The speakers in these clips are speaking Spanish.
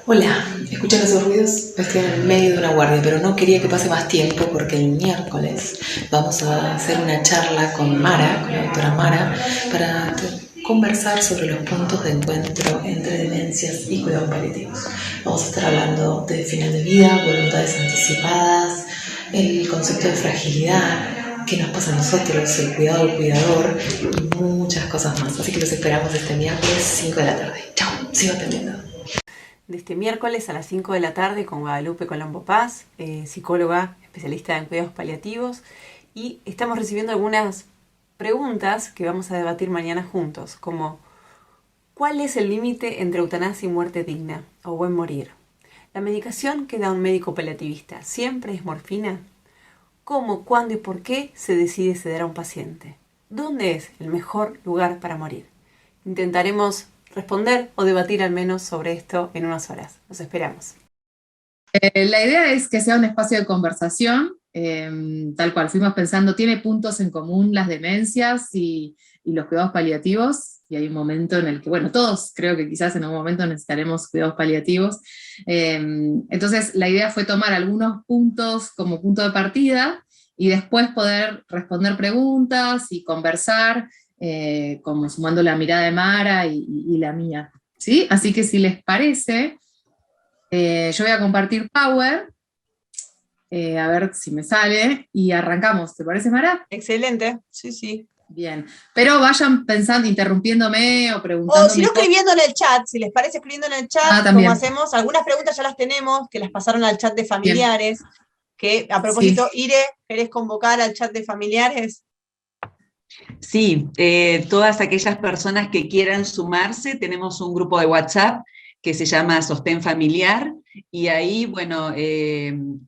Hola, ¿escuchan esos ruidos? Estoy en el medio de una guardia, pero no quería que pase más tiempo porque el miércoles vamos a hacer una charla con Mara, con la doctora Mara, para conversar sobre los puntos de encuentro entre demencias y cuidados paliativos. Vamos a estar hablando de final de vida, voluntades anticipadas, el concepto de fragilidad, qué nos pasa a nosotros, el cuidado del cuidador y muchas cosas más. Así que los esperamos este miércoles 5 de la tarde. Chao, sigo atendiendo. De este miércoles a las 5 de la tarde con Guadalupe Colombo Paz, psicóloga especialista en cuidados paliativos, y estamos recibiendo algunas preguntas que vamos a debatir mañana juntos, como ¿cuál es el límite entre eutanasia y muerte digna o buen morir? ¿La medicación que da un médico paliativista siempre es morfina? ¿Cómo, cuándo y por qué se decide ceder a un paciente? ¿Dónde es el mejor lugar para morir? Intentaremos responder o debatir al menos sobre esto en unas horas. Los esperamos. La idea es que sea un espacio de conversación, tal cual fuimos pensando, tiene puntos en común las demencias y los cuidados paliativos, y hay un momento en el que, bueno, todos creo que quizás en algún momento necesitaremos cuidados paliativos. Entonces la idea fue tomar algunos puntos como punto de partida y después poder responder preguntas y conversar, como sumando la mirada de Mara y la mía. ¿Sí? Así que si les parece, yo voy a compartir Power, a ver si me sale, y arrancamos. ¿Te parece, Mara? Excelente, sí, sí. Bien. Pero vayan pensando, interrumpiéndome o O si preguntándome no, cosas. escribiendo en el chat, si les parece escribiendo en el chat, Ah, como también. hacemos, algunas preguntas ya las tenemos, que las pasaron al chat de Bien. familiares, que a Sí. propósito, Ire, ¿querés convocar al chat de familiares? Sí, todas aquellas personas que quieran sumarse, tenemos un grupo de WhatsApp que se llama Sostén Familiar, y ahí, bueno,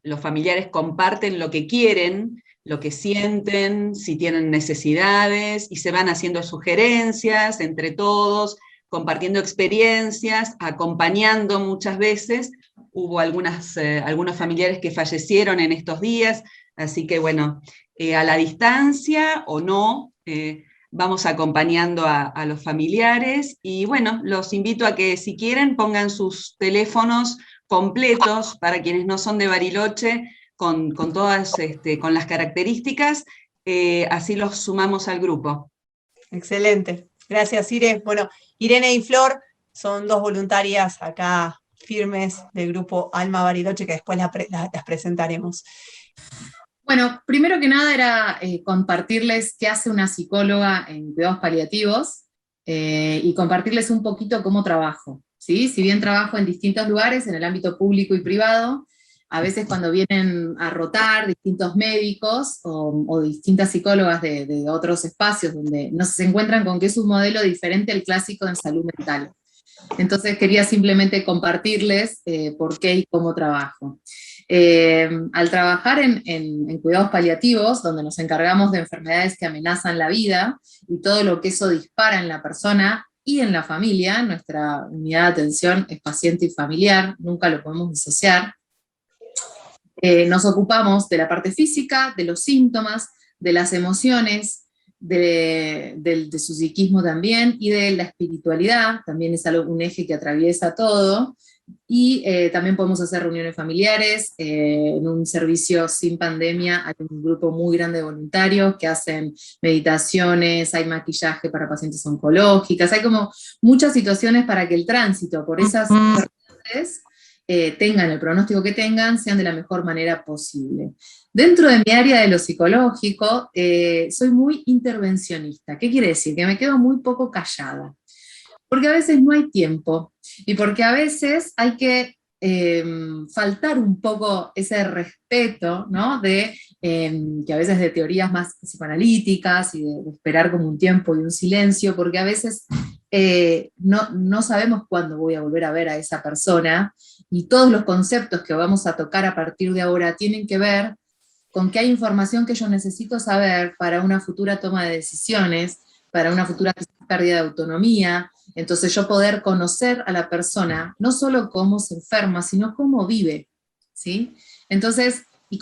los familiares comparten lo que quieren, lo que sienten, si tienen necesidades, y se van haciendo sugerencias entre todos, compartiendo experiencias, acompañando muchas veces. Hubo algunos familiares que fallecieron en estos días, así que bueno, a la distancia o no, vamos acompañando a los familiares, y bueno, los invito a que si quieren pongan sus teléfonos completos para quienes no son de Bariloche, con todas, con las características, así los sumamos al grupo. Excelente. Gracias, Ire. Bueno, Irene y Flor son dos voluntarias acá firmes del grupo Alma Bariloche, que después las presentaremos. Bueno, primero que nada era compartirles qué hace una psicóloga en cuidados paliativos, y compartirles un poquito cómo trabajo. ¿Sí? Si bien trabajo en distintos lugares, en el ámbito público y privado, a veces cuando vienen a rotar distintos médicos o distintas psicólogas de otros espacios donde no se encuentran con que es un modelo diferente al clásico en salud mental. Entonces quería simplemente compartirles por qué y cómo trabajo. Al trabajar en cuidados paliativos, donde nos encargamos de enfermedades que amenazan la vida y todo lo que eso dispara en la persona y en la familia, nuestra unidad de atención es paciente y familiar, nunca lo podemos disociar. Nos ocupamos de la parte física, de los síntomas, de las emociones, de su psiquismo también, y de la espiritualidad, también es algo, un eje que atraviesa todo, y también podemos hacer reuniones familiares. En un servicio sin pandemia hay un grupo muy grande de voluntarios que hacen meditaciones, hay maquillaje para pacientes oncológicas, hay como muchas situaciones para que el tránsito por esas enfermedades, tengan el pronóstico que tengan, sean de la mejor manera posible. Dentro de mi área de lo psicológico, soy muy intervencionista. ¿Qué quiere decir? Que me quedo muy poco callada. Porque a veces no hay tiempo, y porque a veces hay que faltar un poco ese respeto, ¿no? Que a veces de teorías más psicoanalíticas y de esperar como un tiempo y un silencio, porque a veces no sabemos cuándo voy a volver a ver a esa persona, y todos los conceptos que vamos a tocar a partir de ahora tienen que ver con que hay información que yo necesito saber para una futura toma de decisiones, para una futura pérdida de autonomía. Entonces yo poder conocer a la persona, no solo cómo se enferma, sino cómo vive, ¿sí? Entonces y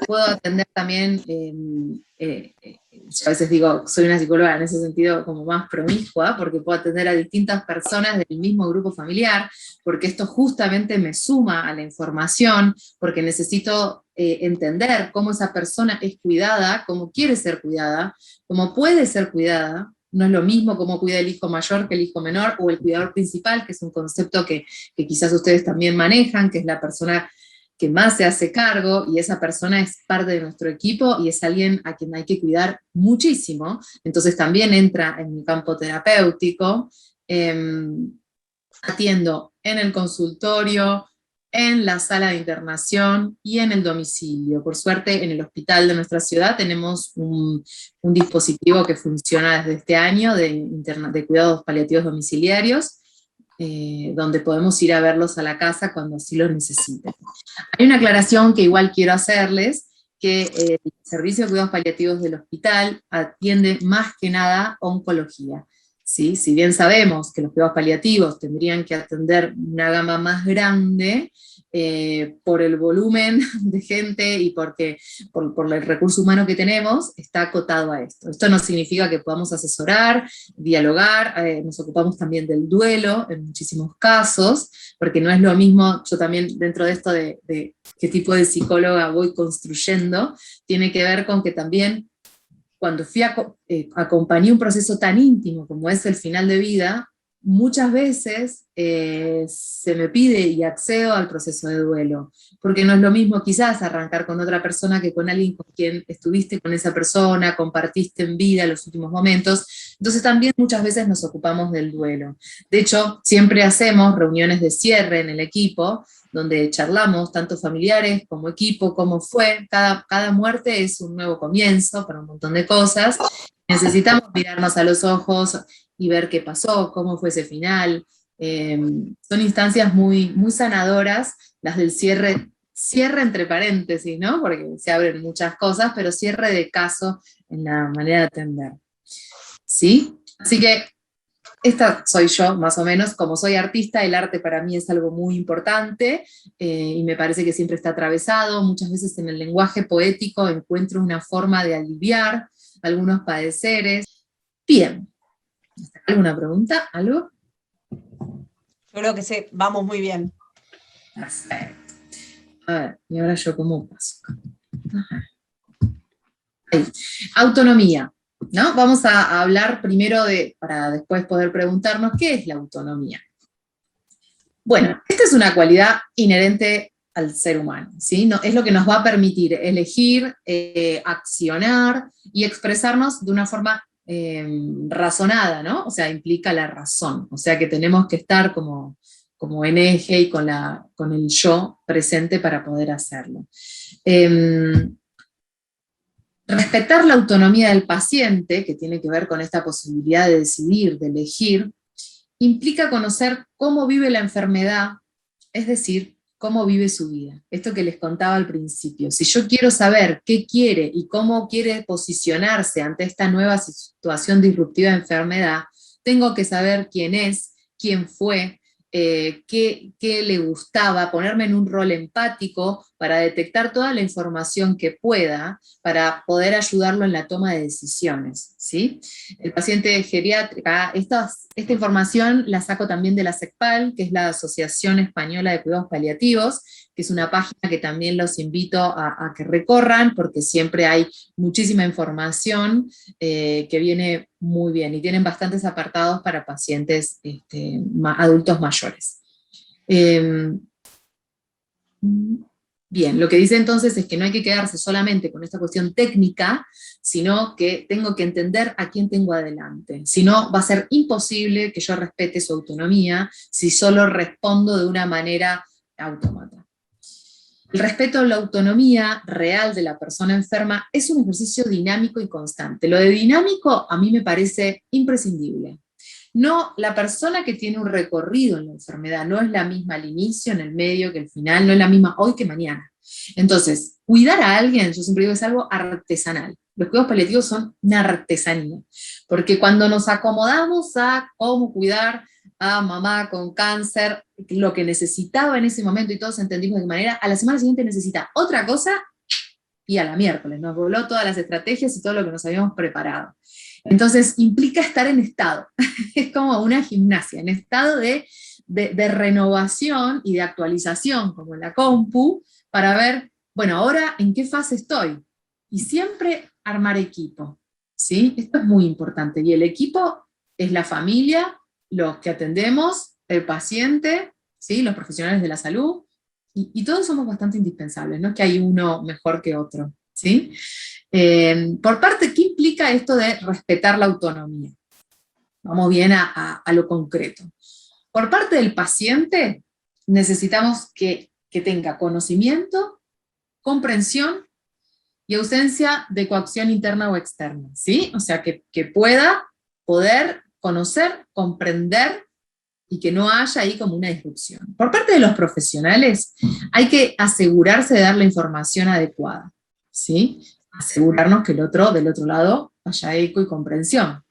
puedo atender también, yo a veces digo, soy una psicóloga en ese sentido como más promiscua, porque puedo atender a distintas personas del mismo grupo familiar, porque esto justamente me suma a la información, porque necesito entender cómo esa persona es cuidada, cómo quiere ser cuidada, cómo puede ser cuidada. No es lo mismo cómo cuida el hijo mayor que el hijo menor, o el cuidador principal, que es un concepto que quizás ustedes también manejan, que es la persona que más se hace cargo, y esa persona es parte de nuestro equipo y es alguien a quien hay que cuidar muchísimo. Entonces también entra en mi campo terapéutico. Atiendo en el consultorio, en la sala de internación y en el domicilio. Por suerte, en el hospital de nuestra ciudad tenemos un dispositivo que funciona desde este año de cuidados paliativos domiciliarios, donde podemos ir a verlos a la casa cuando así lo necesiten. Hay una aclaración que igual quiero hacerles, que el servicio de cuidados paliativos del hospital atiende más que nada oncología. ¿Sí? Si bien sabemos que los cuidados paliativos tendrían que atender una gama más grande, por el volumen de gente y por el recurso humano que tenemos, está acotado a esto. Esto no significa que podamos asesorar, dialogar, nos ocupamos también del duelo en muchísimos casos, porque no es lo mismo, yo también dentro de esto de qué tipo de psicóloga voy construyendo, tiene que ver con que también cuando acompañé un proceso tan íntimo como es el final de vida, muchas veces se me pide y accedo al proceso de duelo, porque no es lo mismo quizás arrancar con otra persona que con alguien con quien estuviste con esa persona, compartiste en vida los últimos momentos. Entonces también muchas veces nos ocupamos del duelo. De hecho, siempre hacemos reuniones de cierre en el equipo, donde charlamos, tanto familiares como equipo, cómo fue. Cada muerte es un nuevo comienzo para un montón de cosas. Necesitamos mirarnos a los ojos y ver qué pasó, cómo fue ese final. Son instancias muy, muy sanadoras, las del cierre entre paréntesis, ¿no? Porque se abren muchas cosas, pero cierre de caso en la manera de atender. ¿Sí? Así que esta soy yo, más o menos. Como soy artista, el arte para mí es algo muy importante, y me parece que siempre está atravesado. Muchas veces en el lenguaje poético encuentro una forma de aliviar algunos padeceres. Bien. ¿Alguna pregunta? ¿Algo? Yo creo que sí, vamos muy bien. Perfecto. A ver, ¿y ahora yo cómo paso? Ajá. Ahí. Autonomía. ¿No? Vamos a hablar primero para después poder preguntarnos qué es la autonomía. Bueno, esta es una cualidad inherente al ser humano, ¿sí? No, es lo que nos va a permitir elegir, accionar y expresarnos de una forma razonada, ¿no? O sea, implica la razón, o sea que tenemos que estar como en eje y con el yo presente para poder hacerlo. Respetar la autonomía del paciente, que tiene que ver con esta posibilidad de decidir, de elegir, implica conocer cómo vive la enfermedad, es decir, cómo vive su vida. Esto que les contaba al principio. Si yo quiero saber qué quiere y cómo quiere posicionarse ante esta nueva situación disruptiva de enfermedad, tengo que saber quién es, quién fue, qué le gustaba, ponerme en un rol empático para detectar toda la información que pueda, para poder ayudarlo en la toma de decisiones, ¿sí? El paciente geriátrica, esta información la saco también de la SECPAL, que es la Asociación Española de Cuidados Paliativos, que es una página que también los invito a que recorran, porque siempre hay muchísima información que viene muy bien, y tienen bastantes apartados para pacientes adultos mayores. Bien, lo que dice entonces es que no hay que quedarse solamente con esta cuestión técnica, sino que tengo que entender a quién tengo adelante. Si no, va a ser imposible que yo respete su autonomía si solo respondo de una manera autómata. El respeto a la autonomía real de la persona enferma es un ejercicio dinámico y constante. Lo de dinámico a mí me parece imprescindible. No, la persona que tiene un recorrido en la enfermedad no es la misma al inicio, en el medio, que al final, no es la misma hoy que mañana. Entonces, cuidar a alguien, yo siempre digo, es algo artesanal. Los cuidados paliativos son una artesanía, porque cuando nos acomodamos a cómo cuidar a mamá con cáncer, lo que necesitaba en ese momento y todos entendimos de qué manera, a la semana siguiente necesita otra cosa y a la miércoles nos voló todas las estrategias y todo lo que nos habíamos preparado. Entonces implica estar en estado, es como una gimnasia, en estado de renovación y de actualización, como en la compu, para ver, bueno, ahora en qué fase estoy. Y siempre armar equipo, ¿sí? Esto es muy importante. Y el equipo es la familia, los que atendemos, el paciente, ¿sí? Los profesionales de la salud, y todos somos bastante indispensables, no es que hay uno mejor que otro, ¿sí? Por parte, ¿qué implica esto de respetar la autonomía? Vamos bien a lo concreto. Por parte del paciente, necesitamos que tenga conocimiento, comprensión y ausencia de coacción interna o externa, ¿sí? O sea, que pueda poder conocer, comprender y que no haya ahí como una disrupción. Por parte de los profesionales, hay que asegurarse de dar la información adecuada, ¿sí? Asegurarnos que del otro lado haya eco y comprensión.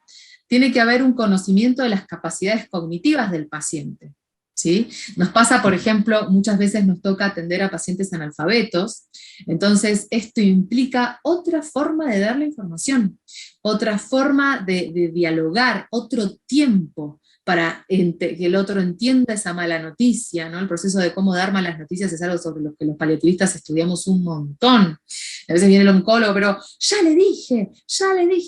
Tiene que haber un conocimiento de las capacidades cognitivas del paciente, ¿sí? Nos pasa, por ejemplo, muchas veces nos toca atender a pacientes analfabetos, entonces esto implica otra forma de dar la información, otra forma de dialogar, otro tiempo para que el otro entienda esa mala noticia, ¿no? El proceso de cómo dar malas noticias es algo sobre lo que los paliativistas estudiamos un montón. A veces viene el oncólogo, pero ya le dije,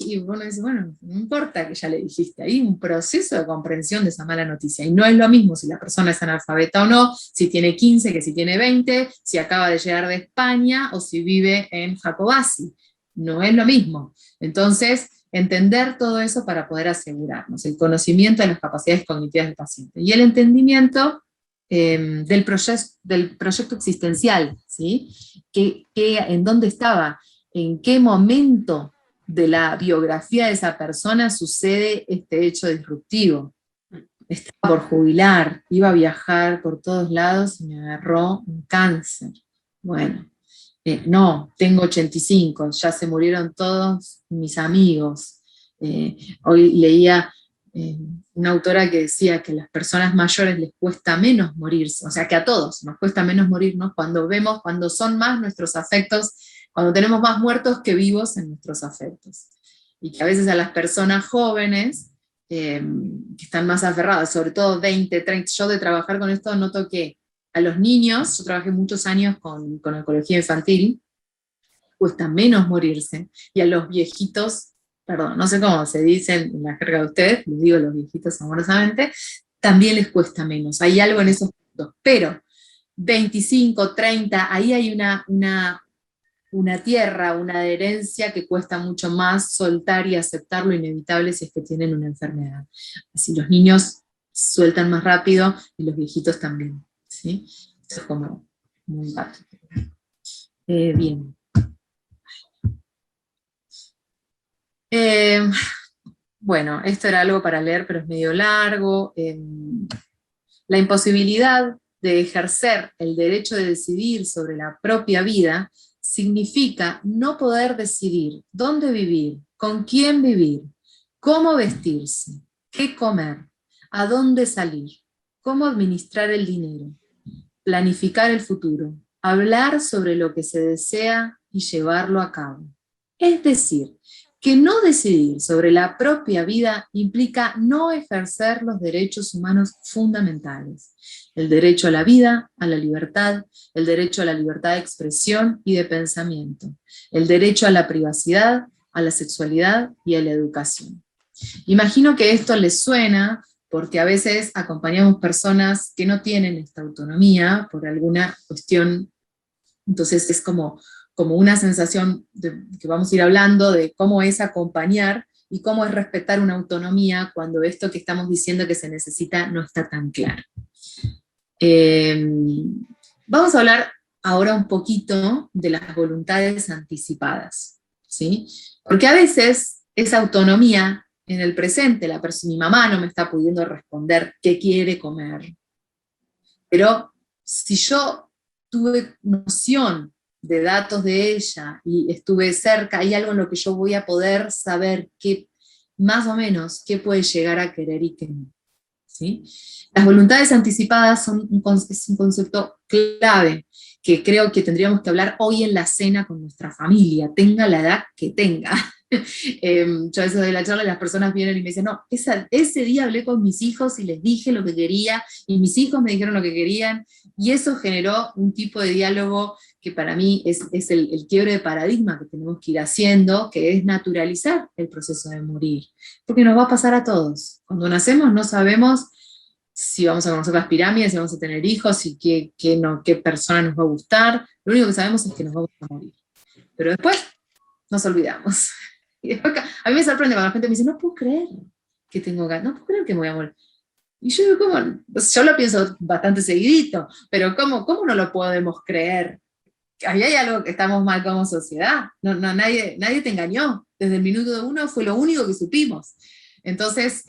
y uno dice, bueno, no importa que ya le dijiste, hay un proceso de comprensión de esa mala noticia, y no es lo mismo si la persona es analfabeta o no, si tiene 15 que si tiene 20, si acaba de llegar de España o si vive en Jacobasi, no es lo mismo. Entonces, entender todo eso para poder asegurarnos, el conocimiento de las capacidades cognitivas del paciente, y el entendimiento del proyecto existencial, ¿sí? En dónde estaba, en qué momento de la biografía de esa persona sucede este hecho disruptivo. Estaba por jubilar, iba a viajar por todos lados y me agarró un cáncer. Bueno, no, tengo 85, ya se murieron todos mis amigos. Hoy leía una autora que decía que a las personas mayores les cuesta menos morirse, o sea que a todos nos cuesta menos morirnos cuando son más nuestros afectos, cuando tenemos más muertos que vivos en nuestros afectos. Y que a veces a las personas jóvenes, que están más aferradas, sobre todo 20, 30, yo de trabajar con esto noto que a los niños, yo trabajé muchos años con oncología infantil, cuesta menos morirse, y a los viejitos, perdón, no sé cómo se dice en la jerga de ustedes, les digo los viejitos amorosamente, también les cuesta menos, hay algo en esos puntos, pero 25, 30, ahí hay una tierra, una adherencia que cuesta mucho más soltar y aceptar lo inevitable si es que tienen una enfermedad. Así los niños sueltan más rápido y los viejitos también, ¿sí? Esto es como un dato. Bien. Bueno, esto era algo para leer, pero es medio largo. La imposibilidad de ejercer el derecho de decidir sobre la propia vida significa no poder decidir dónde vivir, con quién vivir, cómo vestirse, qué comer, a dónde salir, cómo administrar el dinero, planificar el futuro, hablar sobre lo que se desea y llevarlo a cabo. Es decir, que no decidir sobre la propia vida implica no ejercer los derechos humanos fundamentales: el derecho a la vida, a la libertad, el derecho a la libertad de expresión y de pensamiento, el derecho a la privacidad, a la sexualidad y a la educación. Imagino que esto les suena porque a veces acompañamos personas que no tienen esta autonomía por alguna cuestión, entonces es como una sensación que vamos a ir hablando de cómo es acompañar y cómo es respetar una autonomía cuando esto que estamos diciendo que se necesita no está tan claro. Vamos a hablar ahora un poquito de las voluntades anticipadas, ¿sí? Porque a veces esa autonomía en el presente, mi mamá no me está pudiendo responder qué quiere comer, pero si yo tuve noción de datos de ella y estuve cerca, hay algo en lo que yo voy a poder saber más o menos qué puede llegar a querer y qué no. ¿sí? Las voluntades anticipadas son es un concepto clave, que creo que tendríamos que hablar hoy en la cena con nuestra familia, tenga la edad que tenga. Yo a veces doy la charla y las personas vienen y me dicen, no, ese día hablé con mis hijos y les dije lo que quería, y mis hijos me dijeron lo que querían, y eso generó un tipo de diálogo que para mí es el quiebre de paradigma que tenemos que ir haciendo, que es naturalizar el proceso de morir, porque nos va a pasar a todos. Cuando nacemos no sabemos si vamos a conocer las pirámides, si vamos a tener hijos, y qué persona nos va a gustar. Lo único que sabemos es que nos vamos a morir. Pero después nos olvidamos. Y después, a mí me sorprende cuando la gente me dice, no puedo creer que tengo ganas, no puedo creer que me voy a morir. Y yo digo, ¿cómo? Yo lo pienso bastante seguidito, pero ¿cómo no lo podemos creer? Ahí hay algo que estamos mal como sociedad. Nadie te engañó. Desde el minuto 1 fue lo único que supimos. Entonces,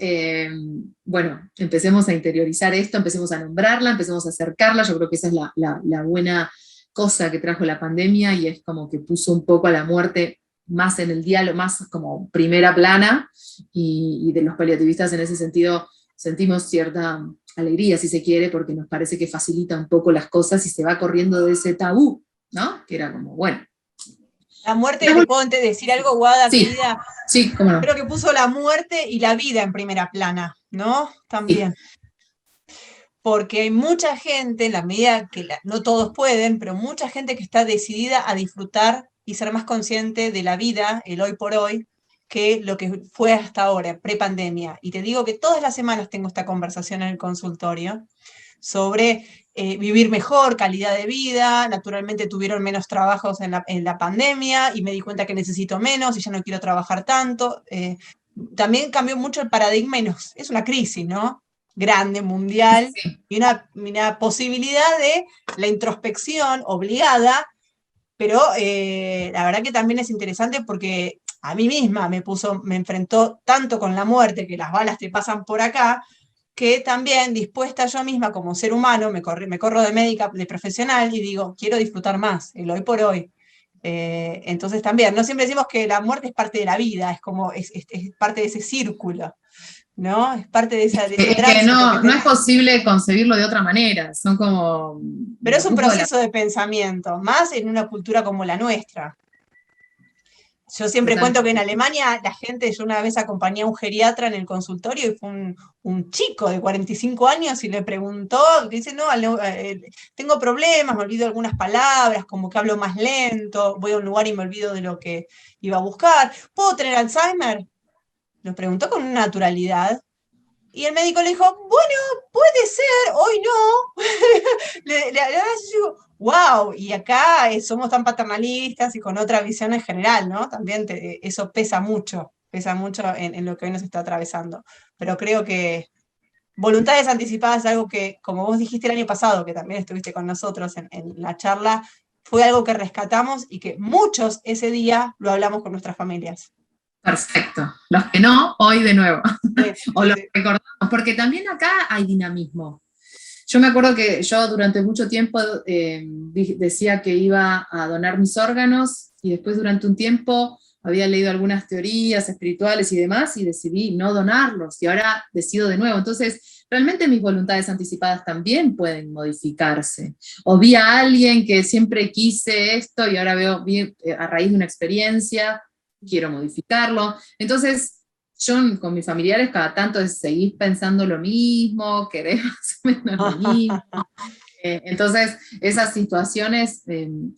bueno, empecemos a interiorizar esto, empecemos a nombrarla, empecemos a acercarla. Yo creo que esa es la buena cosa que trajo la pandemia, y es como que puso un poco a la muerte más en el diálogo, más como primera plana, y de los paliativistas en ese sentido sentimos cierta alegría, si se quiere, porque nos parece que facilita un poco las cosas y se va corriendo de ese tabú, ¿no? Que era como, bueno. La muerte, ¿te puedo decir algo, Guada, sí, querida? Sí, cómo no. Creo que puso la muerte y la vida en primera plana, ¿no? También. Sí. Porque hay mucha gente, en la medida que no todos pueden, pero mucha gente que está decidida a disfrutar y ser más consciente de la vida, el hoy por hoy, que lo que fue hasta ahora, prepandemia. Y te digo que todas las semanas tengo esta conversación en el consultorio sobre vivir mejor, calidad de vida. Naturalmente tuvieron menos trabajos en la pandemia, y me di cuenta que necesito menos y ya no quiero trabajar tanto. También cambió mucho el paradigma, y es una crisis, ¿no? Grande, mundial, sí. Y una posibilidad de la introspección obligada, pero la verdad que también es interesante porque a mí misma me enfrentó tanto con la muerte, que las balas te pasan por acá, que también dispuesta yo misma como ser humano, me corro de médica, de profesional, y digo, quiero disfrutar más, el hoy por hoy. Entonces también, no siempre decimos que la muerte es parte de la vida, es como, es parte de ese círculo, ¿no? Es parte de ese tránsito. Que no es posible concebirlo de otra manera, son como... Pero es un proceso de pensamiento, más en una cultura como la nuestra. Yo siempre cuento que en Alemania la gente, yo una vez acompañé a un geriatra en el consultorio, y fue un chico de 45 años, y le preguntó, dice, no, tengo problemas, me olvido algunas palabras, como que hablo más lento, voy a un lugar y me olvido de lo que iba a buscar. ¿Puedo tener Alzheimer? Lo preguntó con una naturalidad. Y el médico le dijo, bueno, puede ser, hoy no. le digo, wow, y acá somos tan paternalistas y con otra visión en general, ¿no? También eso pesa mucho en lo que hoy nos está atravesando. Pero creo que voluntades anticipadas es algo que, como vos dijiste el año pasado, que también estuviste con nosotros en la charla, fue algo que rescatamos y que muchos ese día lo hablamos con nuestras familias. Perfecto. Los que no, hoy de nuevo. O lo recordamos, porque también acá hay dinamismo. Yo me acuerdo que yo durante mucho tiempo decía que iba a donar mis órganos, y después durante un tiempo había leído algunas teorías espirituales y demás, y decidí no donarlos, y ahora decido de nuevo. Entonces, realmente mis voluntades anticipadas también pueden modificarse. O vi a alguien que siempre quise esto, y ahora vi a raíz de una experiencia, quiero modificarlo. Entonces, yo con mis familiares cada tanto seguís pensando lo mismo, querés más o menos lo mismo. Entonces, esas situaciones,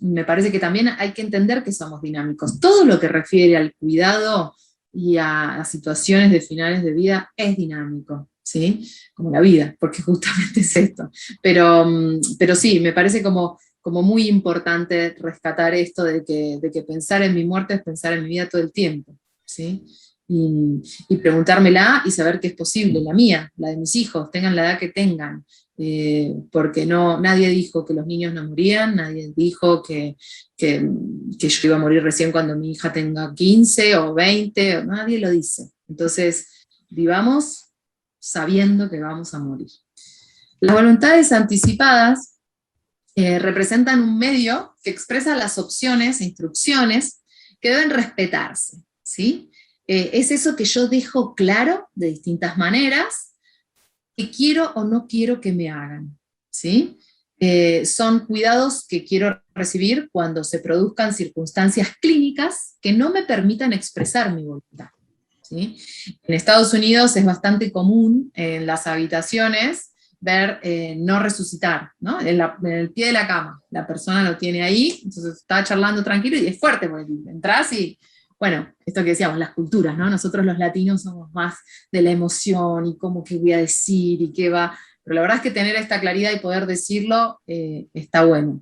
me parece que también hay que entender que somos dinámicos. Todo lo que refiere al cuidado y a situaciones de finales de vida es dinámico, ¿sí? Como la vida, porque justamente es esto. Pero sí, me parece como muy importante rescatar esto de que pensar en mi muerte es pensar en mi vida todo el tiempo, ¿sí? Y preguntármela y saber que es posible, la mía, la de mis hijos, tengan la edad que tengan, porque nadie dijo que los niños no morían, nadie dijo que yo iba a morir recién cuando mi hija tenga 15 o 20, nadie lo dice. Entonces, vivamos sabiendo que vamos a morir. Las voluntades anticipadas representan un medio que expresa las opciones e instrucciones que deben respetarse, ¿sí? Es eso que yo dejo claro de distintas maneras, que quiero o no quiero que me hagan, ¿sí? Son cuidados que quiero recibir cuando se produzcan circunstancias clínicas que no me permitan expresar mi voluntad, ¿sí? En Estados Unidos es bastante común en las habitaciones ver no resucitar, ¿no? En el pie de la cama, la persona lo tiene ahí, entonces está charlando tranquilo y es fuerte, porque entras y, bueno, esto que decíamos, las culturas, ¿no? Nosotros los latinos somos más de la emoción y cómo qué voy a decir y qué va, pero la verdad es que tener esta claridad y poder decirlo está bueno.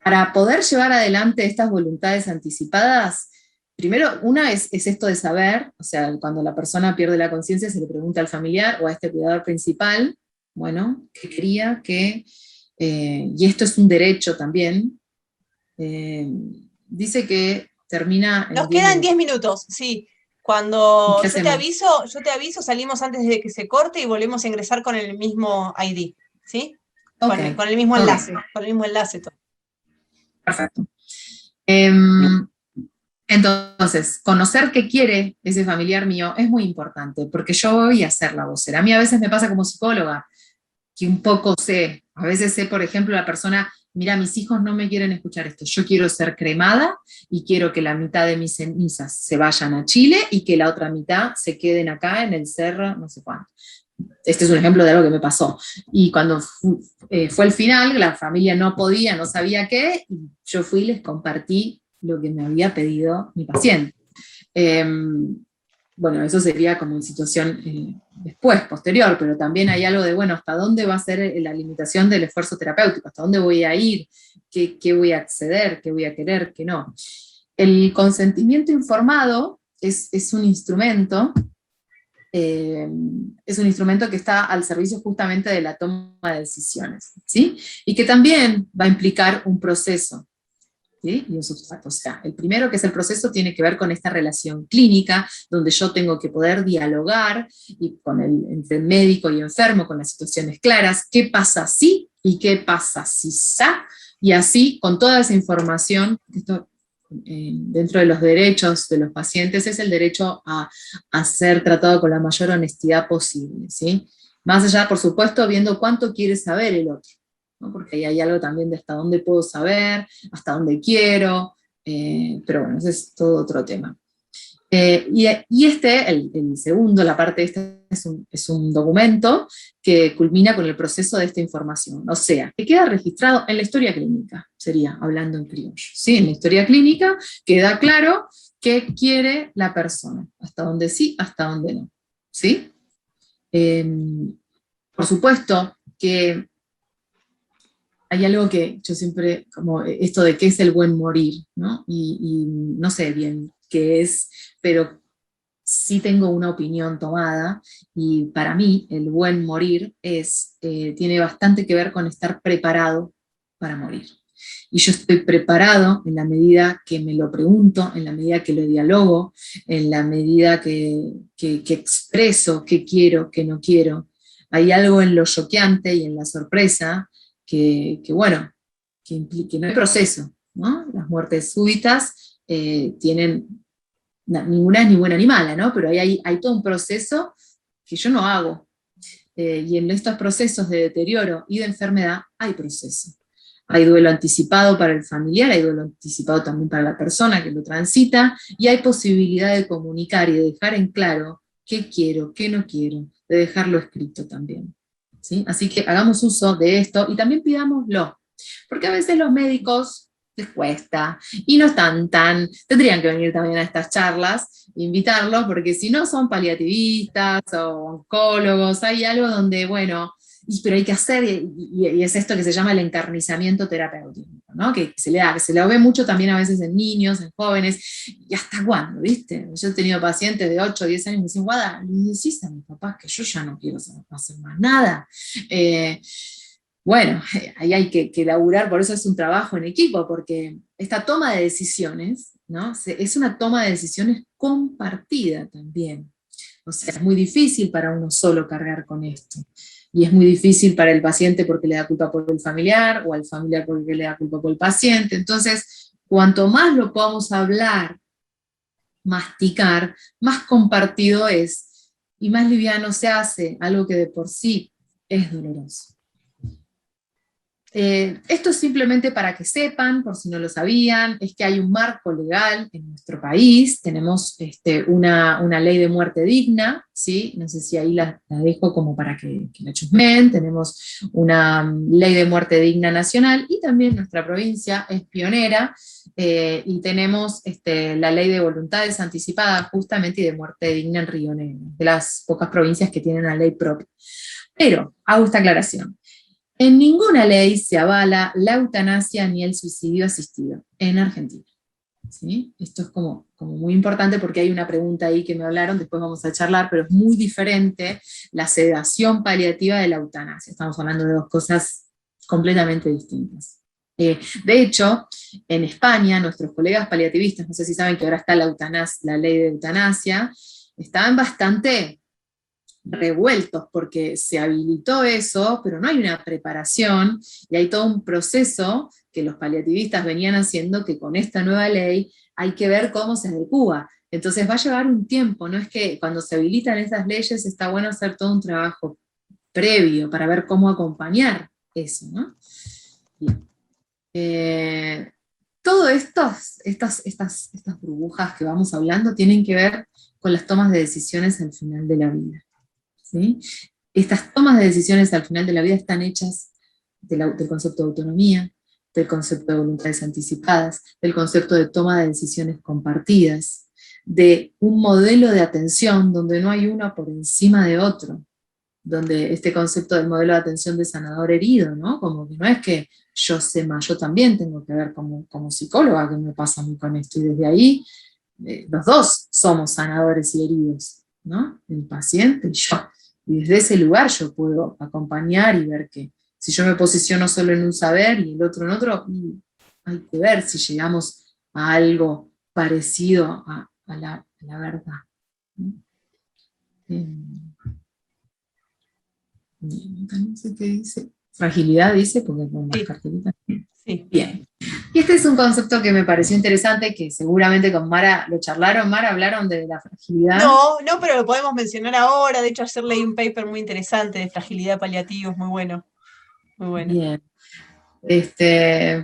Para poder llevar adelante estas voluntades anticipadas, primero, una es esto de saber, o sea, cuando la persona pierde la conciencia se le pregunta al familiar o a este cuidador principal, bueno, ¿qué quería que, y esto es un derecho también, dice que termina en Nos 10 quedan minutos. 10 minutos, sí. ¿Y Cuando qué hacemos? yo te aviso, salimos antes de que se corte y volvemos a ingresar con el mismo ID, ¿sí? Ok, Con el mismo ok, enlace, con el mismo enlace. perfecto. Entonces, conocer qué quiere ese familiar mío es muy importante, porque yo voy a ser la vocera. A mí a veces me pasa como psicóloga, que un poco sé, a veces sé, por ejemplo, la persona, mira, mis hijos no me quieren escuchar esto, yo quiero ser cremada y quiero que la mitad de mis cenizas se vayan a Chile y que la otra mitad se queden acá en el cerro, no sé cuánto. Este es un ejemplo de algo que me pasó. Y cuando fue el final, la familia no podía, no sabía qué, y yo fui y les compartí lo que me había pedido mi paciente. Eh, bueno, eso sería como en situación después, posterior, pero también hay algo de, bueno, ¿hasta dónde va a ser la limitación del esfuerzo terapéutico? ¿Hasta dónde voy a ir? ¿Qué voy a acceder? ¿Qué voy a querer? ¿Qué no? El consentimiento informado es un instrumento que está al servicio justamente de la toma de decisiones, ¿sí? Y que también va a implicar un proceso, ¿sí? Y un sustrato. O sea, el primero, que es el proceso, tiene que ver con esta relación clínica, donde yo tengo que poder dialogar y entre el médico y enfermo con las situaciones claras, qué pasa si y qué pasa si sa, y así, con toda esa información, esto, dentro de los derechos de los pacientes, es el derecho a ser tratado con la mayor honestidad posible, ¿sí? Más allá, por supuesto, viendo cuánto quiere saber el otro, ¿no? Porque ahí hay algo también de hasta dónde puedo saber, hasta dónde quiero, pero bueno, ese es todo otro tema. Y el segundo, la parte de este, es un documento que culmina con el proceso de esta información, o sea, que queda registrado en la historia clínica, sería hablando en criollo, ¿sí? En la historia clínica queda claro qué quiere la persona, hasta dónde sí, hasta dónde no, ¿sí? Por supuesto que hay algo que yo siempre, como esto de qué es el buen morir, ¿no? Y no sé bien qué es, pero sí tengo una opinión tomada, y para mí el buen morir tiene bastante que ver con estar preparado para morir. Y yo estoy preparado en la medida que me lo pregunto, en la medida que lo dialogo, en la medida que expreso qué quiero, qué no quiero. Hay algo en lo choqueante y en la sorpresa bueno, que no hay proceso, ¿no? Las muertes súbitas tienen, ninguna es ni buena ni mala, ¿no? Pero hay todo un proceso que yo no hago. Y en estos procesos de deterioro y de enfermedad hay proceso. Hay duelo anticipado para el familiar, hay duelo anticipado también para la persona que lo transita, y hay posibilidad de comunicar y de dejar en claro qué quiero, qué no quiero, de dejarlo escrito también, ¿sí? Así que hagamos uso de esto y también pidámoslo, porque a veces los médicos les cuesta y no están tendrían que venir también a estas charlas, invitarlos, porque si no son paliativistas o oncólogos, hay algo donde, bueno, pero hay que hacer, y es esto que se llama el encarnizamiento terapéutico, ¿no? Que se le da, que se lo ve mucho también a veces en niños, en jóvenes, y hasta cuándo, ¿viste? Yo he tenido pacientes de 8 o 10 años que me dicen, Guada, le decís a mis papás que yo ya no quiero hacer más nada. Bueno, ahí hay que laburar, por eso es un trabajo en equipo, porque esta toma de decisiones, ¿no? Es una toma de decisiones compartida también. O sea, es muy difícil para uno solo cargar con esto. Y es muy difícil para el paciente porque le da culpa por el familiar, o al familiar porque le da culpa por el paciente. Entonces, cuanto más lo podamos hablar, masticar, más compartido es. y más liviano se hace algo que de por sí es doloroso. Esto es simplemente para que sepan, por si no lo sabían, es que hay un marco legal en nuestro país, tenemos una ley de muerte digna, ¿sí? No sé si ahí la dejo como para que la chusmen, tenemos una ley de muerte digna nacional, y también nuestra provincia es pionera, y tenemos la ley de voluntades anticipadas justamente y de muerte digna en Río Negro, de las pocas provincias que tienen una ley propia. Pero, hago esta aclaración. En ninguna ley se avala la eutanasia ni el suicidio asistido en Argentina. ¿Sí? Esto es como muy importante porque hay una pregunta ahí que me hablaron, después vamos a charlar, pero es muy diferente la sedación paliativa de la eutanasia. Estamos hablando de dos cosas completamente distintas. De hecho, en España, nuestros colegas paliativistas, no sé si saben que ahora está la ley de eutanasia, estaban bastante revueltos porque se habilitó eso, pero no hay una preparación y hay todo un proceso que los paliativistas venían haciendo que con esta nueva ley hay que ver cómo se adecúa. Entonces va a llevar un tiempo, no es que cuando se habilitan esas leyes está bueno hacer todo un trabajo previo para ver cómo acompañar eso, ¿no? Bien. Todo estas burbujas que vamos hablando tienen que ver con las tomas de decisiones al final de la vida. ¿Sí? Estas tomas de decisiones al final de la vida están hechas del concepto de autonomía, del concepto de voluntades anticipadas, del concepto de toma de decisiones compartidas, de un modelo de atención donde no hay uno por encima de otro, donde este concepto del modelo de atención de sanador herido, ¿no? Como que no es que yo sé más, yo también tengo que ver como psicóloga qué me pasa a mí con esto, y desde ahí los dos somos sanadores y heridos, ¿no? El paciente y yo. Y desde ese lugar yo puedo acompañar y ver que si yo me posiciono solo en un saber y el otro en otro, hay que ver si llegamos a algo parecido a la verdad. No sé qué dice. Fragilidad dice, porque con las cartelitas. Sí. Bien. Y este es un concepto que me pareció interesante, que seguramente con Mara lo charlaron. Mara, hablaron de la fragilidad. No, pero lo podemos mencionar ahora. De hecho, ayer leí un paper muy interesante de fragilidad paliativa, es muy bueno. Muy bueno. Bien.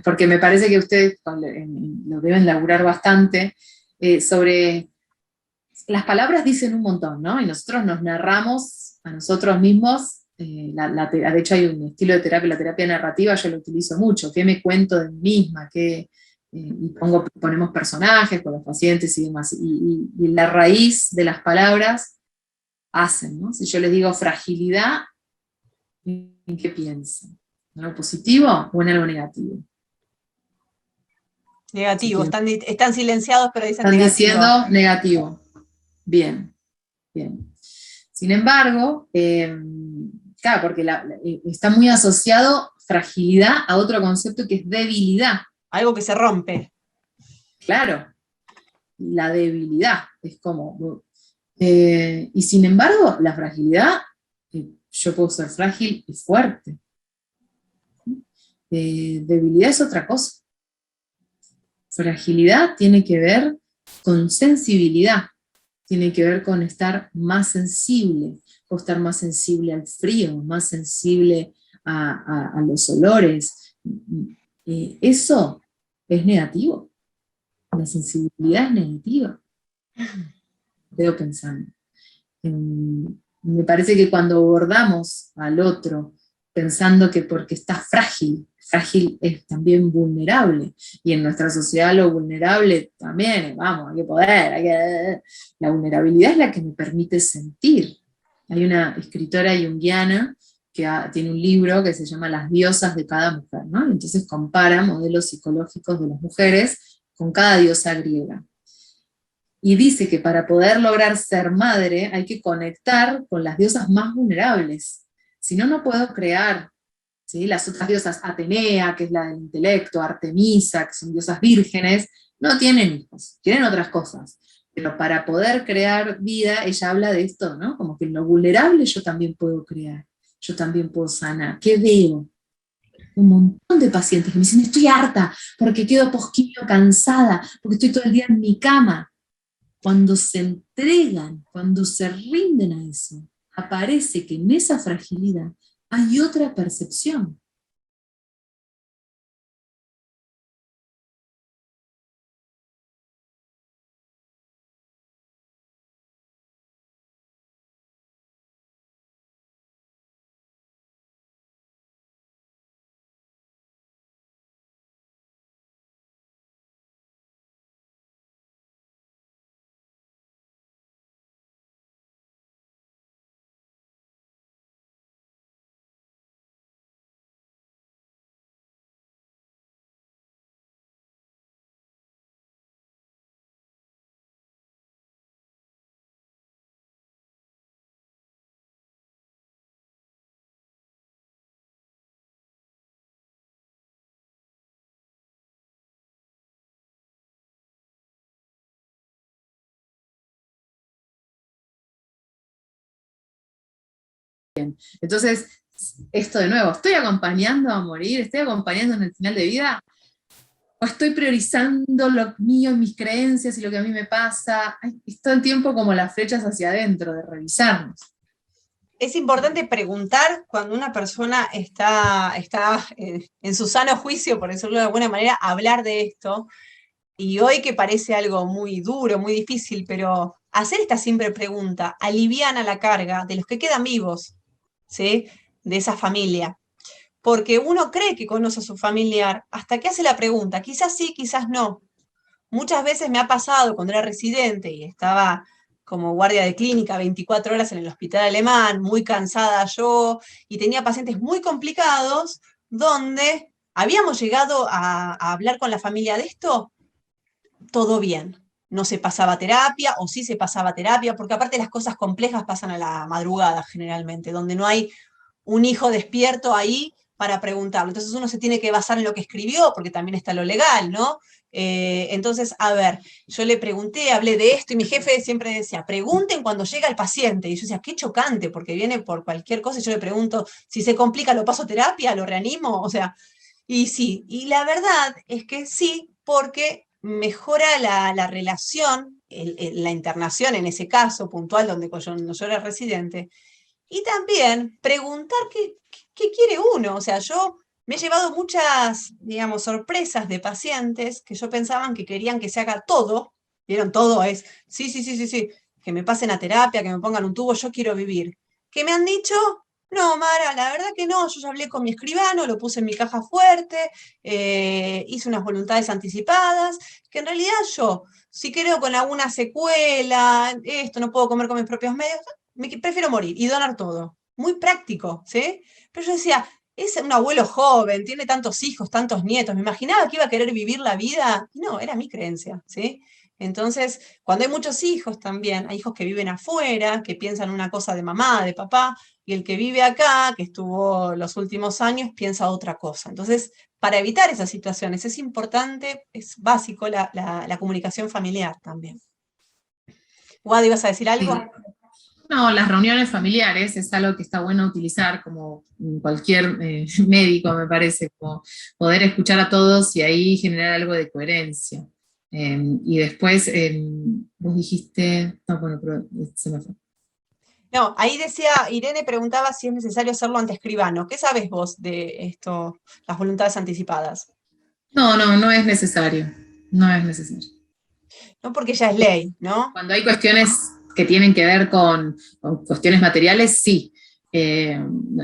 Porque me parece que ustedes lo deben laburar bastante, sobre las palabras dicen un montón, ¿no? Y nosotros nos narramos a nosotros mismos. De hecho hay un estilo de terapia, la terapia narrativa, yo lo utilizo mucho. ¿Qué me cuento de mí misma? Y ponemos personajes con los pacientes y demás. Y la raíz de las palabras hacen, ¿no? Si yo les digo fragilidad, ¿en qué piensan? ¿En algo positivo o en algo negativo? Negativo, están silenciados, pero dicen están negativo. Diciendo negativo. Bien. Sin embargo, claro, porque está muy asociado fragilidad a otro concepto que es debilidad. Algo que se rompe. Claro, la debilidad es como... y sin embargo, la fragilidad, yo puedo ser frágil y fuerte. Debilidad es otra cosa. Fragilidad tiene que ver con sensibilidad, tiene que ver con estar más sensible, o estar más sensible al frío, más sensible a los olores. Eso es negativo. La sensibilidad es negativa. Quedo pensando. Me parece que cuando abordamos al otro pensando que porque está frágil es también vulnerable, y en nuestra sociedad lo vulnerable también, vamos, hay que poder, la vulnerabilidad es la que me permite sentir. Hay una escritora junguiana que tiene un libro que se llama Las diosas de cada mujer, ¿no? Entonces compara modelos psicológicos de las mujeres con cada diosa griega. Y dice que para poder lograr ser madre hay que conectar con las diosas más vulnerables. Si no, no puedo crear. ¿Sí? Las otras diosas, Atenea, que es la del intelecto, Artemisa, que son diosas vírgenes, no tienen hijos, tienen otras cosas. Pero para poder crear vida, ella habla de esto, ¿no? Como que en lo vulnerable yo también puedo crear, yo también puedo sanar. ¿Qué veo? Un montón de pacientes que me dicen, estoy harta, porque quedo posquillo cansada, porque estoy todo el día en mi cama. Cuando se entregan, cuando se rinden a eso, aparece que en esa fragilidad hay otra percepción. Entonces, esto de nuevo, ¿estoy acompañando a morir? ¿Estoy acompañando en el final de vida? ¿O estoy priorizando lo mío, mis creencias y lo que a mí me pasa? Es todo el tiempo como las flechas hacia adentro, de revisarnos. Es importante preguntar cuando una persona está en su sano juicio, por decirlo de alguna manera, hablar de esto. Y hoy que parece algo muy duro, muy difícil, pero hacer esta simple pregunta aliviana la carga de los que quedan vivos, ¿sí? De esa familia. Porque uno cree que conoce a su familiar hasta que hace la pregunta, quizás sí, quizás no. Muchas veces me ha pasado cuando era residente y estaba como guardia de clínica 24 horas en el hospital alemán, muy cansada yo, y tenía pacientes muy complicados, donde habíamos llegado a hablar con la familia de esto, todo bien. No se pasaba terapia, o sí se pasaba terapia, porque aparte las cosas complejas pasan a la madrugada generalmente, donde no hay un hijo despierto ahí para preguntarlo. Entonces uno se tiene que basar en lo que escribió, porque también está lo legal, ¿no? Entonces, a ver, yo le pregunté, hablé de esto y mi jefe siempre decía, pregunten cuando llega el paciente. Y yo decía, qué chocante, porque viene por cualquier cosa y yo le pregunto, si se complica, ¿lo paso a terapia? ¿Lo reanimo? O sea, y sí, y la verdad es que sí, porque mejora la relación, la internación en ese caso puntual donde yo era residente, y también preguntar qué quiere uno. O sea, yo me he llevado muchas, digamos, sorpresas de pacientes que yo pensaban que querían que se haga todo. ¿Vieron? Todo es, sí, sí, sí, sí, sí, que me pasen a terapia, que me pongan un tubo, yo quiero vivir. ¿Qué me han dicho? No, Mara, la verdad que no, yo ya hablé con mi escribano, lo puse en mi caja fuerte, hice unas voluntades anticipadas, que en realidad yo, si creo con alguna secuela, esto no puedo comer con mis propios medios, prefiero morir y donar todo. Muy práctico, ¿sí? Pero yo decía, es un abuelo joven, tiene tantos hijos, tantos nietos, me imaginaba que iba a querer vivir la vida. Y no, era mi creencia, ¿sí? Entonces, cuando hay muchos hijos también, hay hijos que viven afuera, que piensan una cosa de mamá, de papá, y el que vive acá, que estuvo los últimos años, piensa otra cosa. Entonces, para evitar esas situaciones es importante, es básico la comunicación familiar también. Wadi, ¿ibas a decir algo? No, las reuniones familiares es algo que está bueno utilizar como cualquier médico, me parece, como poder escuchar a todos y ahí generar algo de coherencia. Y después, vos dijiste, no, bueno, pero se me fue. No, ahí decía, Irene preguntaba si es necesario hacerlo ante escribano. ¿Qué sabes vos de esto, las voluntades anticipadas? No, no, no es necesario, no es necesario. No porque ya es ley, ¿no? Cuando hay cuestiones que tienen que ver con cuestiones materiales, sí.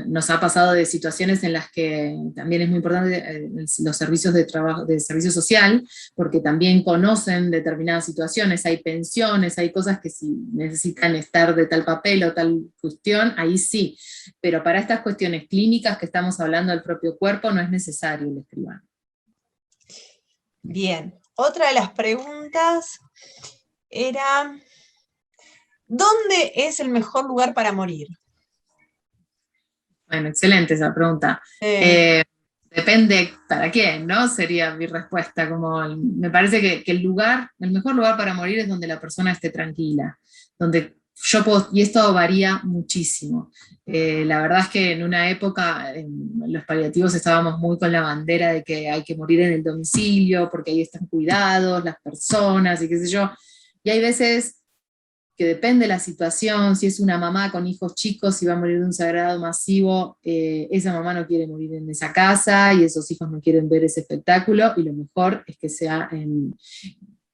Nos ha pasado de situaciones en las que también es muy importante los servicios de trabajo, de servicio social, porque también conocen determinadas situaciones, hay pensiones, hay cosas que si necesitan estar de tal papel o tal cuestión, ahí sí. Pero para estas cuestiones clínicas que estamos hablando del propio cuerpo, no es necesario el escribano. Bien. Otra de las preguntas era, ¿dónde es el mejor lugar para morir? Bueno, excelente esa pregunta. Depende para quién, ¿no? Sería mi respuesta. Me parece que el mejor lugar para morir es donde la persona esté tranquila, donde yo puedo, y esto varía muchísimo. La verdad es que en una época los paliativos estábamos muy con la bandera de que hay que morir en el domicilio, porque ahí están cuidados, las personas, y qué sé yo. Y hay veces que depende de la situación, si es una mamá con hijos chicos y va a morir de un sangrado masivo, esa mamá no quiere morir en esa casa y esos hijos no quieren ver ese espectáculo, y lo mejor es que sea en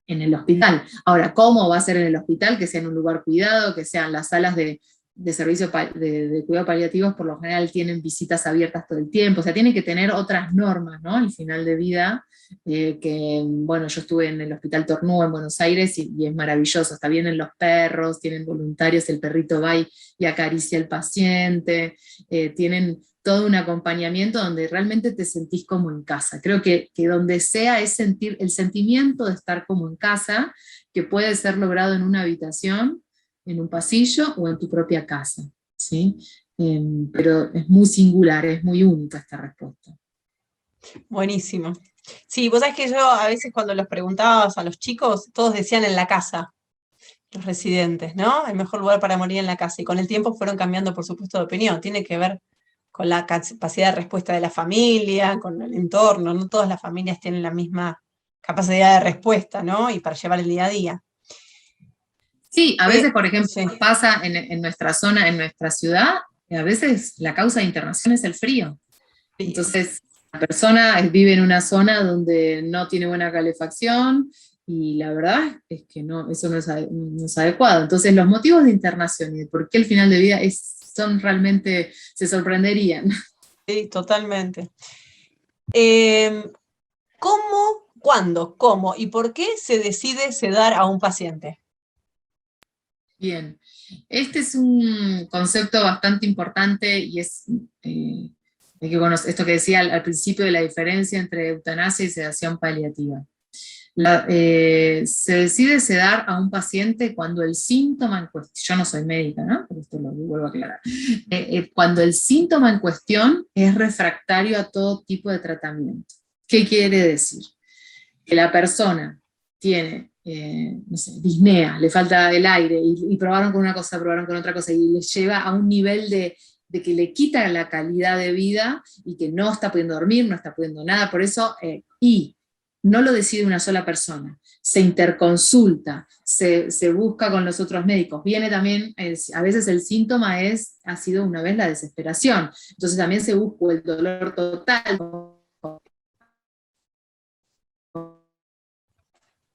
el hospital. Ahora, ¿cómo va a ser en el hospital? Que sea en un lugar cuidado, que sean las salas de servicio de cuidado paliativos, por lo general tienen visitas abiertas todo el tiempo, o sea, tienen que tener otras normas, ¿no? Al final de vida, que, bueno, yo estuve en el Hospital Tornúa en Buenos Aires y es maravilloso, hasta vienen los perros, tienen voluntarios, el perrito va y acaricia al paciente, tienen todo un acompañamiento donde realmente te sentís como en casa. Creo que donde sea es sentir el sentimiento de estar como en casa, que puede ser logrado en una habitación, en un pasillo o en tu propia casa, ¿sí? Pero es muy singular, es muy única esta respuesta. Buenísimo. Sí, vos sabés que yo a veces cuando los preguntabas a los chicos, todos decían en la casa, los residentes, ¿no? El mejor lugar para morir en la casa. Y con el tiempo fueron cambiando, por supuesto, de opinión. Tiene que ver con la capacidad de respuesta de la familia, con el entorno. No todas las familias tienen la misma capacidad de respuesta, ¿no? Y para llevar el día a día. Sí, a veces, por ejemplo, Sí. pasa en nuestra zona, en nuestra ciudad, a veces la causa de internación es el frío. Entonces, la persona vive en una zona donde no tiene buena calefacción y la verdad es que no, eso no es adecuado. Entonces, los motivos de internación y de por qué el final de vida son realmente, se sorprenderían. Sí, totalmente. ¿Cómo, cuándo, cómo y por qué se decide sedar a un paciente? Bien, este es un concepto bastante importante y hay que conocer esto que decía al principio de la diferencia entre eutanasia y sedación paliativa. Se decide sedar a un paciente cuando el síntoma en cuestión, yo no soy médica, ¿no? Pero esto lo vuelvo a aclarar, cuando el síntoma en cuestión es refractario a todo tipo de tratamiento. ¿Qué quiere decir? Que la persona tiene, no sé, disnea, le falta el aire, y probaron con una cosa, probaron con otra cosa, y le lleva a un nivel de que le quita la calidad de vida, y que no está pudiendo dormir, no está pudiendo nada, por eso, y no lo decide una sola persona, se interconsulta, se busca con los otros médicos, viene también, a veces el síntoma ha sido una vez la desesperación, entonces también se busca el dolor total,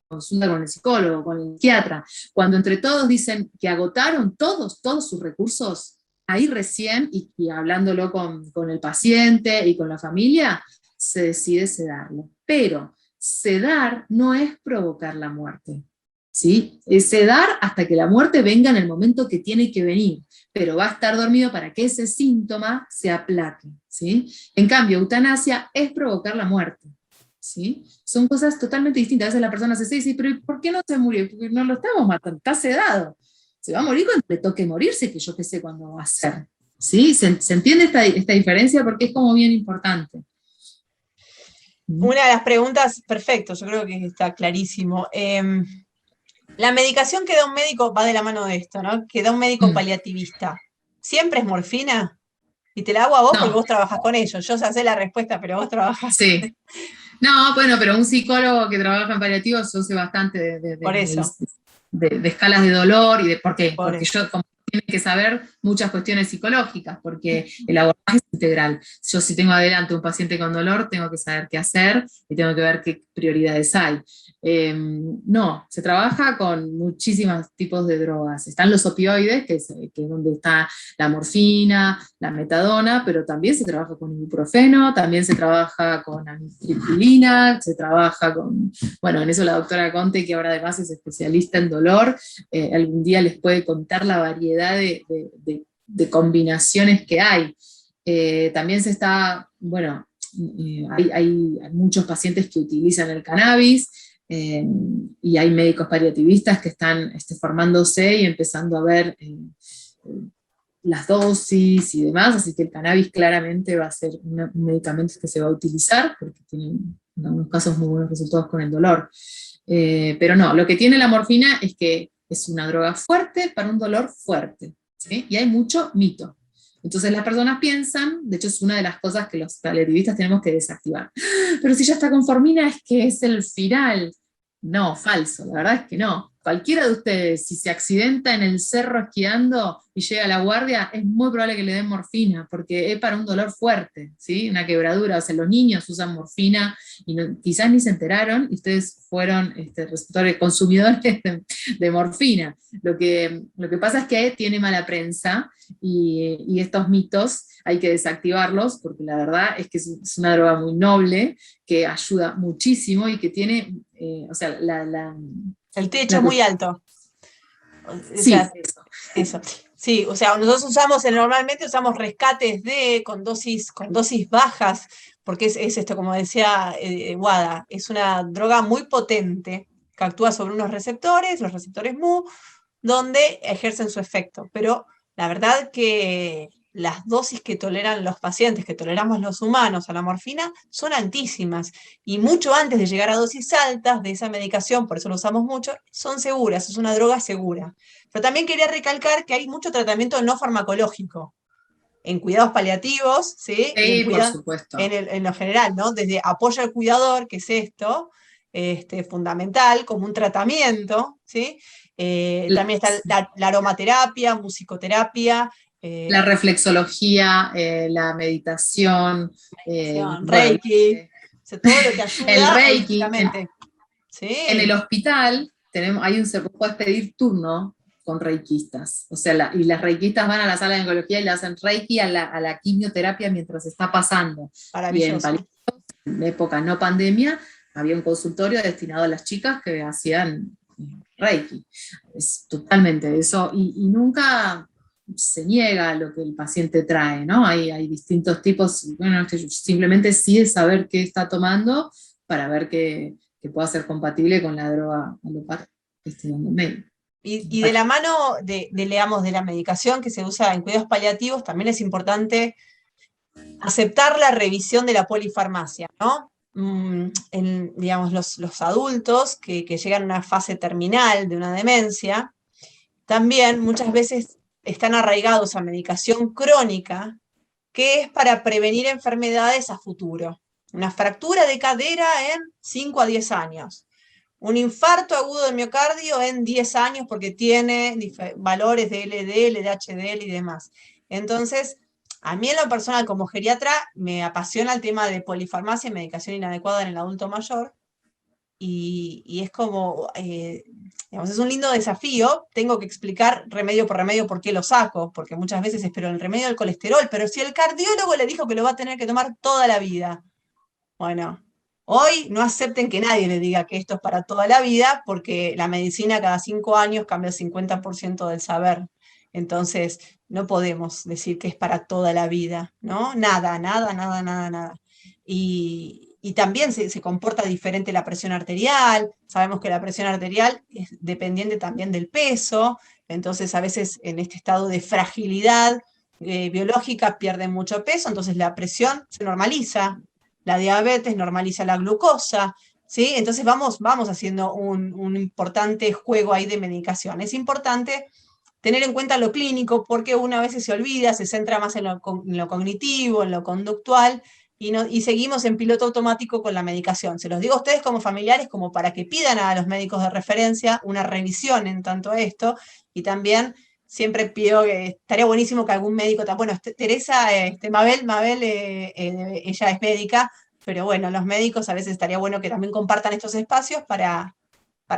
consulta con el psicólogo, con el psiquiatra, cuando entre todos dicen que agotaron todos sus recursos, ahí recién, y hablándolo con el paciente y con la familia, se decide sedarlo. Pero sedar no es provocar la muerte, ¿sí? Es sedar hasta que la muerte venga en el momento que tiene que venir, pero va a estar dormido para que ese síntoma se aplaque, ¿sí? En cambio, eutanasia es provocar la muerte. ¿Sí? Son cosas totalmente distintas. A veces la persona se dice, pero ¿por qué no se murió? Porque no lo estamos matando, está sedado. Se va a morir cuando le toque morirse, que yo qué sé cuándo va a ser. ¿Sí? ¿Se entiende esta diferencia? Porque es como bien importante. Una de las preguntas, perfecto, yo creo que está clarísimo. La medicación que da un médico va de la mano de esto, ¿no? Que da un médico paliativista. ¿Siempre es morfina? Y te la hago a vos porque vos trabajas con ellos. Yo ya sé la respuesta, pero vos trabajas. Sí. No, bueno, pero un psicólogo que trabaja en paliativos, yo sé bastante Por eso. de escalas de dolor y de por qué. Por Porque eso. yo, como tiene que saber muchas cuestiones psicológicas, porque el abordaje es integral. Yo, si tengo adelante un paciente con dolor, tengo que saber qué hacer y tengo que ver qué prioridades hay. No, se trabaja con muchísimos tipos de drogas. Están los opioides, que es donde está la morfina, la metadona, pero también se trabaja con ibuprofeno, también se trabaja con amitriptilina, se trabaja con, bueno, en eso la doctora Conte, que ahora además es especialista en dolor, algún día les puede contar la variedad de combinaciones que hay. También se está, bueno, hay muchos pacientes que utilizan el cannabis, y hay médicos paliativistas que están formándose y empezando a ver las dosis y demás, así que el cannabis claramente va a ser un medicamento que se va a utilizar, porque tiene en algunos casos muy buenos resultados con el dolor. Pero no, lo que tiene la morfina es que es una droga fuerte para un dolor fuerte, ¿sí? Y hay mucho mito. Entonces las personas piensan, de hecho es una de las cosas que los paliativistas tenemos que desactivar. Pero si ya está con morfina es que es el final. No, falso, la verdad es que no. cualquiera de ustedes, si se accidenta en el cerro esquiando y llega a la guardia, es muy probable que le den morfina, porque es para un dolor fuerte, ¿sí? Una quebradura. O sea, los niños usan morfina y quizás ni se enteraron, y ustedes fueron receptores, consumidores de morfina. Lo que pasa es que tiene mala prensa, y estos mitos hay que desactivarlos, porque la verdad es que es una droga muy noble, que ayuda muchísimo y que tiene, o sea, El techo es muy alto. O sí, sea, eso. eso. Sí, o sea, nosotros normalmente usamos rescates con dosis bajas, porque es esto, como decía Wada, es una droga muy potente que actúa sobre unos receptores, los receptores Mu, donde ejercen su efecto. Pero la verdad que las dosis que toleran los pacientes, que toleramos los humanos a la morfina, son altísimas. Y mucho antes de llegar a dosis altas de esa medicación, por eso lo usamos mucho, son seguras, es una droga segura. Pero también quería recalcar que hay mucho tratamiento no farmacológico en cuidados paliativos, ¿sí? Y Sí, por supuesto. en lo general, ¿no? Desde apoyo al cuidador, que es esto, fundamental, como un tratamiento, ¿sí? También está la aromaterapia, musicoterapia. La reflexología, la meditación, Reiki, o sea, todo lo que ayuda el Reiki. holísticamente. Sí. En el hospital se puede pedir turno con reikistas. O sea, y las reikistas van a la sala de oncología y le hacen reiki a la quimioterapia mientras está pasando. Maravilloso. Y en época no pandemia, había un consultorio destinado a las chicas que hacían reiki. Es totalmente eso. Y nunca se niega lo que el paciente trae, ¿no? Hay distintos tipos, bueno, simplemente sí es saber qué está tomando para ver que pueda ser compatible con la droga alopática que esté dando médico. Y de la mano digamos, de la medicación que se usa en cuidados paliativos, también es importante aceptar la revisión de la polifarmacia, ¿no? Digamos, los adultos que llegan a una fase terminal de una demencia, también muchas veces están arraigados a medicación crónica, que es para prevenir enfermedades a futuro. Una fractura de cadera en 5 a 10 años. Un infarto agudo de miocardio en 10 años porque tiene valores de LDL, de HDL y demás. Entonces, a mí en lo personal, como geriatra, me apasiona el tema de polifarmacia y medicación inadecuada en el adulto mayor. Y es como, digamos, es un lindo desafío. Tengo que explicar remedio por remedio por qué lo saco, porque muchas veces espero el remedio del colesterol, pero si el cardiólogo le dijo que lo va a tener que tomar toda la vida, bueno, hoy no acepten que nadie le diga que esto es para toda la vida, porque la medicina cada 5 años cambia el 50% del saber. Entonces, no podemos decir que es para toda la vida, ¿no? Nada, nada, nada, nada, nada. Y también se comporta diferente la presión arterial. Sabemos que la presión arterial es dependiente también del peso. Entonces, a veces en este estado de fragilidad biológica pierden mucho peso, entonces la presión se normaliza. La diabetes normaliza la glucosa, ¿sí? Entonces vamos haciendo un importante juego ahí de medicación. Es importante tener en cuenta lo clínico, porque una vez se olvida, se centra más en lo cognitivo, en lo conductual, y seguimos en piloto automático con la medicación. Se los digo a ustedes como familiares, como para que pidan a los médicos de referencia una revisión en tanto a esto, y también siempre pido que estaría buenísimo que algún médico, bueno, Teresa, Mabel, ella es médica, pero bueno, los médicos a veces estaría bueno que también compartan estos espacios para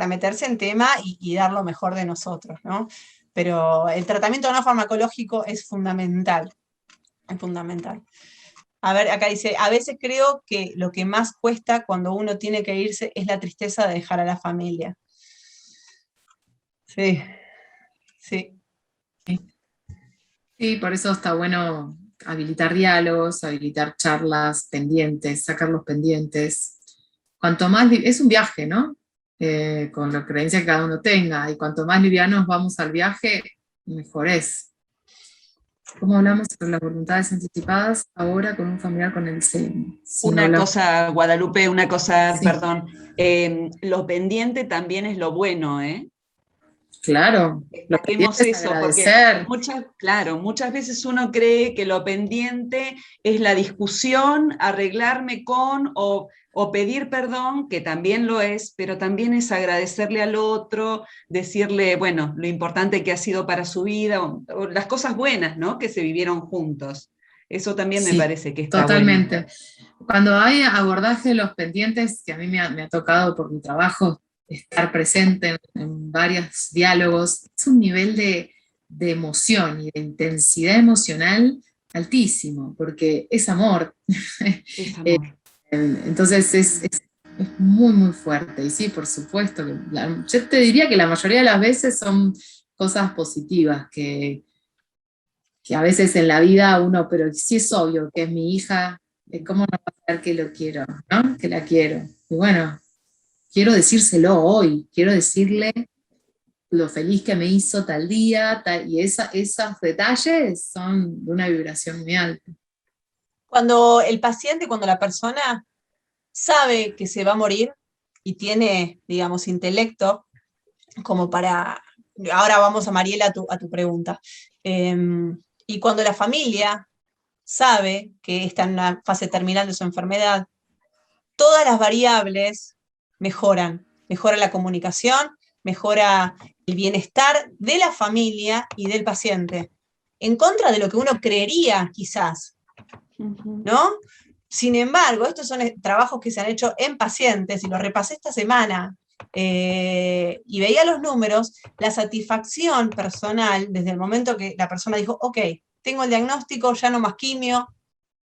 meterse en tema y dar lo mejor de nosotros, ¿no? Pero el tratamiento no farmacológico es fundamental, es fundamental. A ver, acá dice, a veces creo que lo que más cuesta cuando uno tiene que irse es la tristeza de dejar a la familia. Sí, sí. Sí, por eso está bueno habilitar diálogos, habilitar charlas pendientes, sacar los pendientes. Cuanto más, es un viaje, ¿no? Con la creencia que cada uno tenga, y cuanto más livianos vamos al viaje, mejor es. ¿Cómo hablamos sobre las voluntades anticipadas ahora con un familiar con el SEM? Cosa, Guadalupe, sí. perdón. Lo pendiente también es lo bueno, ¿eh? Claro, lo Destaquemos pendiente es eso, porque agradecer. muchas veces uno cree que lo pendiente es la discusión, arreglarme con o pedir perdón, que también lo es, pero también es agradecerle al otro, decirle, bueno, lo importante que ha sido para su vida, o las cosas buenas, ¿no?, que se vivieron juntos. Eso también me Sí, parece que está bueno. totalmente. Cuando hay abordaje de los pendientes, que a mí me ha tocado por mi trabajo estar presente en varios diálogos, es un nivel de emoción y de intensidad emocional altísimo, porque es amor. Es Eh, amor. Entonces es muy, muy fuerte. Y sí, por supuesto, que yo te diría que la mayoría de las veces son cosas positivas, que a veces en la vida uno, pero sí es obvio que es mi hija, ¿cómo no va a saber que lo quiero, ¿no? Que la quiero. Y bueno, quiero decírselo hoy, quiero decirle lo feliz que me hizo tal día, y esos detalles son de una vibración muy alta. Cuando el paciente, cuando la persona sabe que se va a morir y tiene, digamos, intelecto, como para, ahora vamos a Mariela a tu pregunta, y cuando la familia sabe que está en una fase terminal de su enfermedad, todas las variables mejoran. Mejora la comunicación, mejora el bienestar de la familia y del paciente, en contra de lo que uno creería quizás, ¿no? Sin embargo, estos son trabajos que se han hecho en pacientes, y lo repasé esta semana, y veía los números, la satisfacción personal desde el momento que la persona dijo, ok, tengo el diagnóstico, ya no más quimio,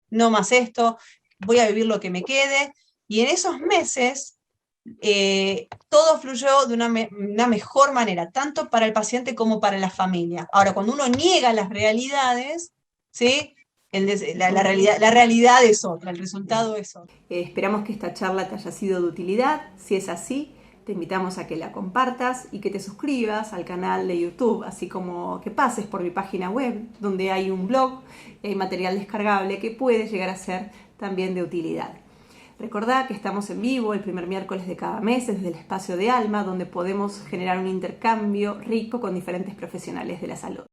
no más esto, voy a vivir lo que me quede, y en esos meses todo fluyó de una mejor manera, tanto para el paciente como para la familia. Ahora, cuando uno niega las realidades, ¿sí? La realidad es otra, el resultado es otro. Esperamos que esta charla te haya sido de utilidad. Si es así, te invitamos a que la compartas y que te suscribas al canal de YouTube, así como que pases por mi página web, donde hay un blog y hay material descargable que puede llegar a ser también de utilidad. Recordá que estamos en vivo el primer miércoles de cada mes desde el Espacio de Alma, donde podemos generar un intercambio rico con diferentes profesionales de la salud.